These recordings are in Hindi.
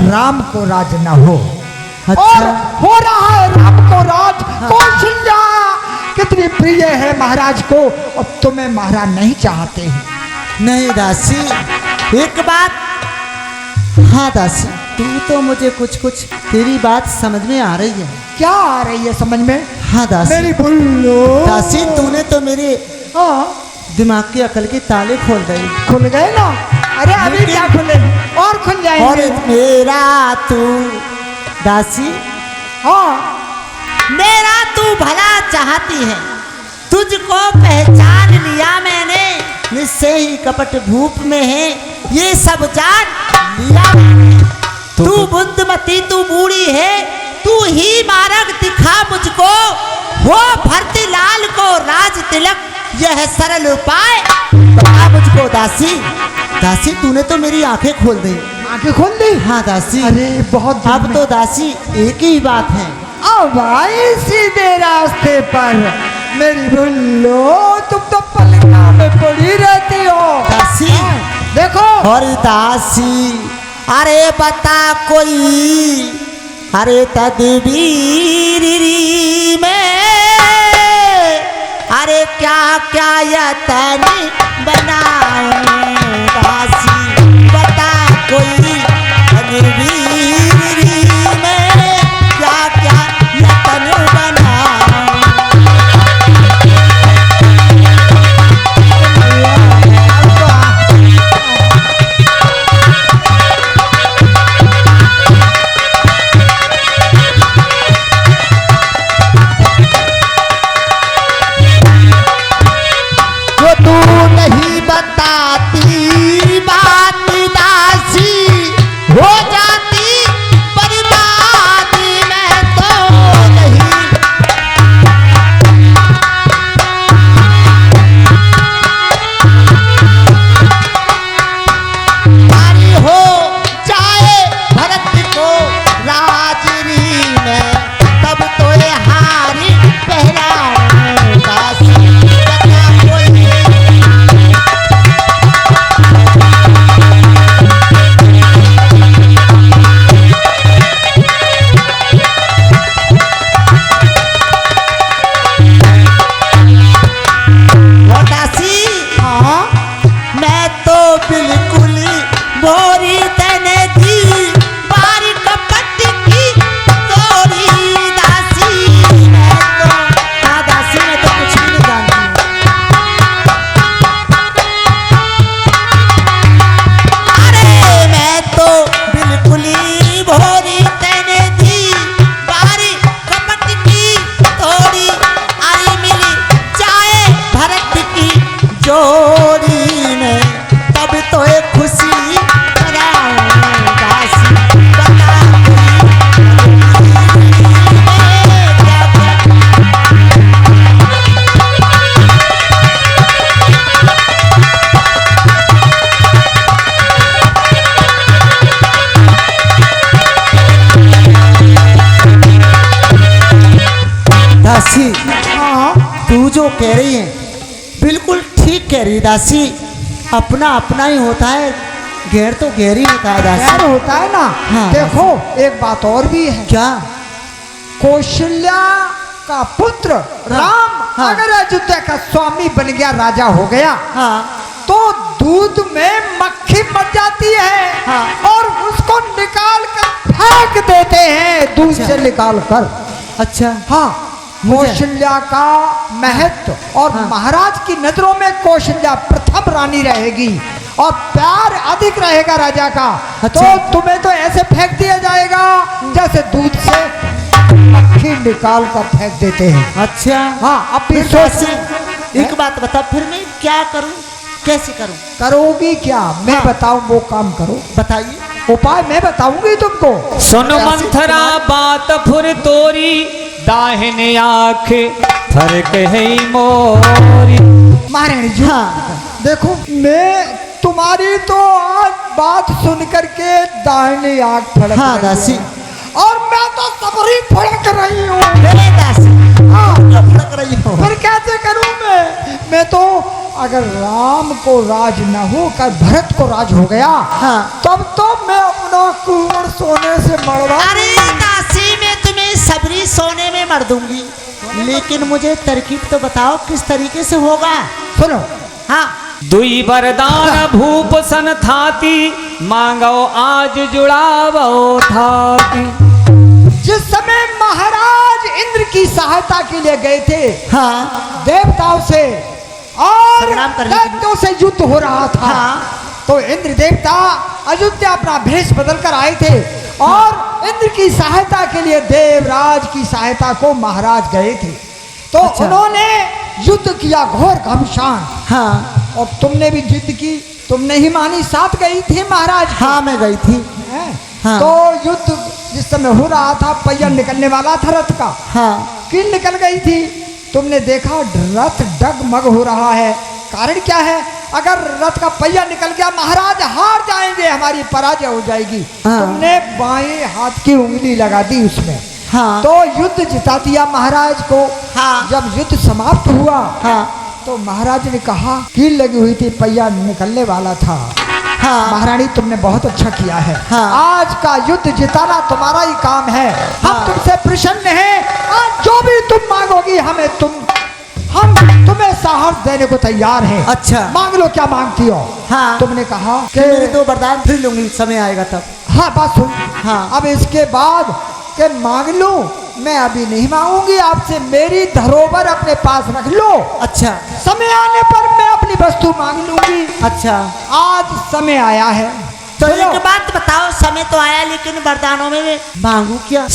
राम को राज न हो। अच्छा। और हो रहा है राम को राज। कौशल्या कितनी प्रिय है महाराज को और तुम्हें महाराज नहीं चाहते हैं। नहीं दासी, एक बात, हाँ दासी, तू तो मुझे कुछ कुछ तेरी बात समझ में आ रही है। क्या आ रही है समझ में? हाँ दासी, मेरी भुल्लो दासी तूने तो मेरे हाँ दिमाग की अकल के ताले खोल गए। खुल गए ना? अरे अभी क्या खुले और खुल और जाएंगे। मेरा तू दासी, हाँ मेरा तू भला चाहती है, तुझको पहचान लिया मैंने, निश्चय ही कपट भूप में है ये सब जान लिया मैंने। तू बुद्धमती, तू बूढ़ी है, तू ही मार्ग दिखा मुझको, हो भरती लाल को राज तिलक, यह सरल उपाय बता मुझको दासी। दासी तूने तो मेरी आंखें खोल दी। आंखें खोल दी? हाँ दासी। अरे बहुत अब तो दासी एक ही बात है, अब आई सीधे रास्ते पर। मेरी भुल्लो तुम तो पलंगा में पड़ी रहती हो दासी। देखो और दासी, अरे बता कोई, अरे तदबीर में, अरे क्या क्या यतन बनाऊं दासी, बता कोई तदबीर में क्या क्या यतन बनाऊं। जो तू नहीं बताती बात दासी, हो जाती बर्बाद, मैं तो नहीं। हारी हो जाए भरत को राजरी में, तब तो ये हारी पहराऊं दासी, बता कोई। दासी, हाँ मैं तो बिल्कुल बोरी तने थी, बारी कपट की तोरी दासी, मैं तो, हाँ दासी मैं तो कुछ भी नहीं जानती। अरे मैं तो बिल्कुल ही भोरी तने थी, बारी कपट की तोरी, अरे मिली चाहे भरत की जोड़ी में, तब तो एक खुशी कराऊं दासी, बता दासी। हाँ तू जो कह रही है बिल्कुल ठीक कह रही है दासी, अपना अपना ही होता है, गैर तो गैर ही होता है दासी। खैर होता है ना। हाँ, देखो एक बात और भी है। क्या? कौशल्या का पुत्र राम हाँ। अगर अयोध्या का स्वामी बन गया, राजा हो गया, हाँ तो दूध में मक्खी मर जाती है। हाँ। और उसको निकाल कर फेंक देते हैं, दूध अच्छा। से निकाल कर। अच्छा। हाँ कौशल्या का महत्व और हाँ। महाराज की नजरों में कौशल्या प्रथम रानी रहेगी और प्यार अधिक रहेगा राजा का। अच्छा। तो तुम्हें तो ऐसे फेंक दिया जाएगा जैसे दूध से मक्खी निकाल कर फेंक देते हैं। अच्छा। हाँ अब भी फिर सोच दासी, एक बात बता, फिर मैं क्या करूं, कैसे करूं? करोगी क्या? मैं हाँ। बताऊं वो काम करो। बताइए। उपाय मैं बताऊंगी तुमको। सुन मंथरा बात फुर तोरी, दाहिने आँख फर्क है मोरी। महारानी जी हाँ। देखो मैं तुम्हारी तो आज बात सुन करके दाहिनी आँख फड़क हाँ रही दासी। है। और मैं तो सबरी फड़क रही हूँ। मेरे दासी, हाँ क्या फड़क रही हो? फिर कैसे करूँ मैं तो अगर राम को राज न हो कर भरत को राज हो गया, हाँ। तब तो मैं अपना कुंवर सोने से मरवा। अरे दासी, मैं तुम्हें सबरी सोने में मर दूंगी, लेकिन मुझे तरकीब तो बताओ किस तरीके से होगा। सुनो, हाँ। दुई वरदान भूप सन थाती, मांगो आज जुड़ावो थाती। जिस समय महाराज इंद्र की सहायता के लिए गए थे, हाँ। देवताओं से और संग्राम करने के लिए। दैत्यों से युद्ध हो रहा था, हाँ। तो इंद्र देवता अयोध्या अपना भेष बदल कर आए थे और इंद्र की सहायता के लिए देवराज की सहायता को महाराज गए थे। तो अच्छा। उन्होंने युद्ध किया घोर घमसान, हाँ। और तुमने भी जिद की, तुमने ही मानी, साथ गई थी महाराज की। हाँ, मैं गई थी। हैं? हाँ। तो युद्ध जिस समय हो रहा था, पहिया निकलने वाला था रथ का, हाँ। कील निकल गई थी। तुमने देखा रथ डगमग हो रहा है, कारण क्या है? अगर रथ का पहिया निकल गया, महाराज हार जाएंगे, हमारी पराजय हो जाएगी। हाँ। तुमने बाएं हाथ की उंगली लगा दी उसमें, हाँ। तो युद्ध जिता दिया महाराज को। हाँ। जब युद्ध समाप्त हुआ, हाँ। तो महाराज ने कहा, कील लगी हुई थी, पहिया निकलने वाला था, हाँ। महारानी तुमने बहुत अच्छा किया है। हाँ। आज का युद्ध जिताना तुम्हारा ही काम है। हम हाँ। तुमसे प्रसन्न हैं। आज जो भी तुम मांगोगी हम तुम्हें साहस देने को तैयार हैं। अच्छा। मांग लो, क्या मांगती हो? हाँ। तुमने कहा कि मेरे दो वरदान फिर लूंगी, समय आएगा तब। हाँ, बात सुन। हाँ। अब इसके बाद के मांग लो, मैं अभी नहीं मांगूंगी आपसे, मेरी धरोहर अपने पास रख लो, अच्छा। समय आने पर मैं अपनी वस्तु मांग लूंगी। अच्छा। आज समय आया है। तो सुनो। एक बात बताओ, समय तो आया, लेकिन वरदानों में मैं मांगू क्या?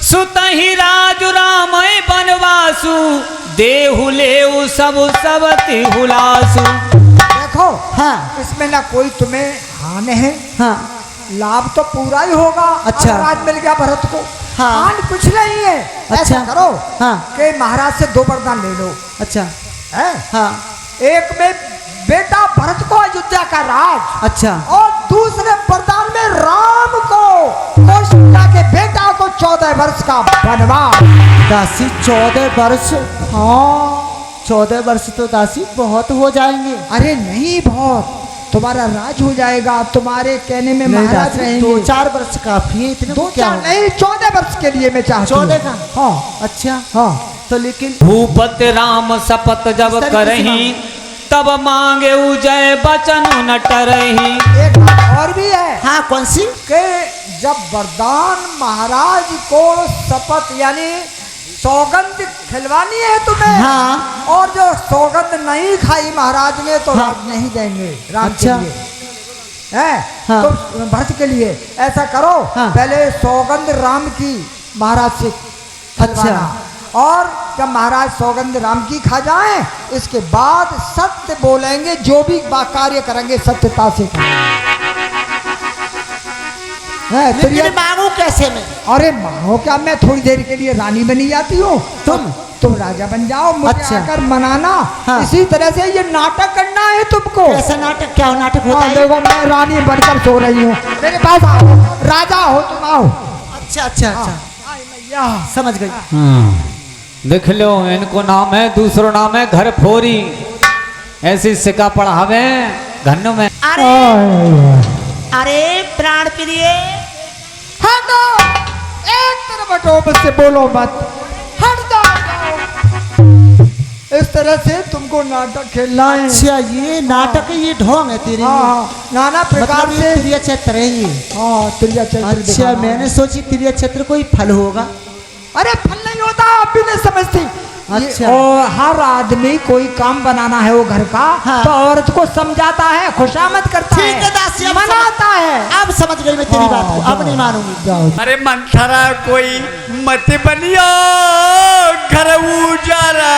सुतहि राजु रामय बनवासु, देहु लेउ सब सबति हुलासु। देखो, हाँ। इसमें ना कोई तुम्हें हानि है, हाँ। लाभ तो पूरा ही होगा। अच्छा। अगर आज मिल गया भरत को, हाँ। हानि कुछ नहीं है। अच्छा। ऐसा करो, हाँ। कि महाराज से 2 वरदान ले लो। अच्छा। है? हाँ। एक में बेटा भरत को अयोध्या का राज, अच्छा। और दूसरे वरदान में राम को कौशल्या के बेटा को 14 वर्ष का वनवास। दासी 14 वर्ष? हाँ। 14 वर्ष तो दासी बहुत हो जाएंगे। अरे नहीं, बहुत, तुम्हारा राज हो जाएगा, तुम्हारे कहने में नहीं महाराज दासी, रहेंगे। 2-4 वर्ष काफी है, इतने को क्या 2-4 होगा? नहीं, 14 वर्ष के लिए मैं चाहती हूँ। 14 का? हाँ। अच्छा। हाँ। तो लेकिन भूपति राम शपथ जब इस तरीके से करही, तब मांगे जय बचन न टरही। एक बात और भी है, हाँ, कौन सी? कि जब वरदान महाराज को शपथ यानी सौगंध खिलवानी है तुम्हें, हाँ। और जो सौगंध नहीं खाई महाराज ने, तो हाँ। राज नहीं देंगे राम अच्छा। के लिए, है? हाँ। तो भरत के लिए ऐसा करो, हाँ। पहले सौगंध राम की महाराज से खिलवाना, और जब महाराज सौगंध राम की खा जाएं, इसके बाद सत्य बोलेंगे, जो भी कार्य करेंगे सत्यता से करेंगे। लेकिन मांगू कैसे मैं? अरे मानो क्या, मैं थोड़ी देर के लिए रानी बनी जाती हूँ, तुम राजा बन जाओ, मुझे अच्छा। आकर मनाना। हाँ। इसी तरह से ये नाटक करना है तुमको। ऐसा नाटक? क्या नाटक होता है? देखो, मैं रानी बनकर सो रही हूँ, मेरे पास आओ, राजा हो तुम, आओ। अच्छा अच्छा अच्छा, मैया, समझ गई। देख लो, इनको नाम है, दूसरो नाम है घर फोरी। ऐसी सिक्का पढ़ावे घन में। अरे अरे प्राण प्रिय, हटो, एक तरफ हटो, मुझसे बोलो मत, हट जाओ। इस तरह से तुमको नाटक खेलना है। अच्छा, ये नाटक है, ये ढोंग है तेरे हाँ, लिए। हाँ, नाना प्रकार मतलब ये से। त्रिया चैत्र है ये? हाँ, त्रिया चैत्र अच्छा, दिखाना। मैंने सोची त्रिया चैत्र कोई फल होगा। अरे फल नहीं होता, आप भी नहीं समझती। अच्छा। और हर आदमी कोई काम बनाना है वो घर का, हाँ। तो औरत को समझाता है, खुशामद करता है, ठीक है दासी, अब मनाता है। अब समझ गई मैं तेरी हाँ, बात को, अब जाओ, नहीं मानूंगी। जाओ। अरे मंथरा कोई मत बनियो, घर उजारा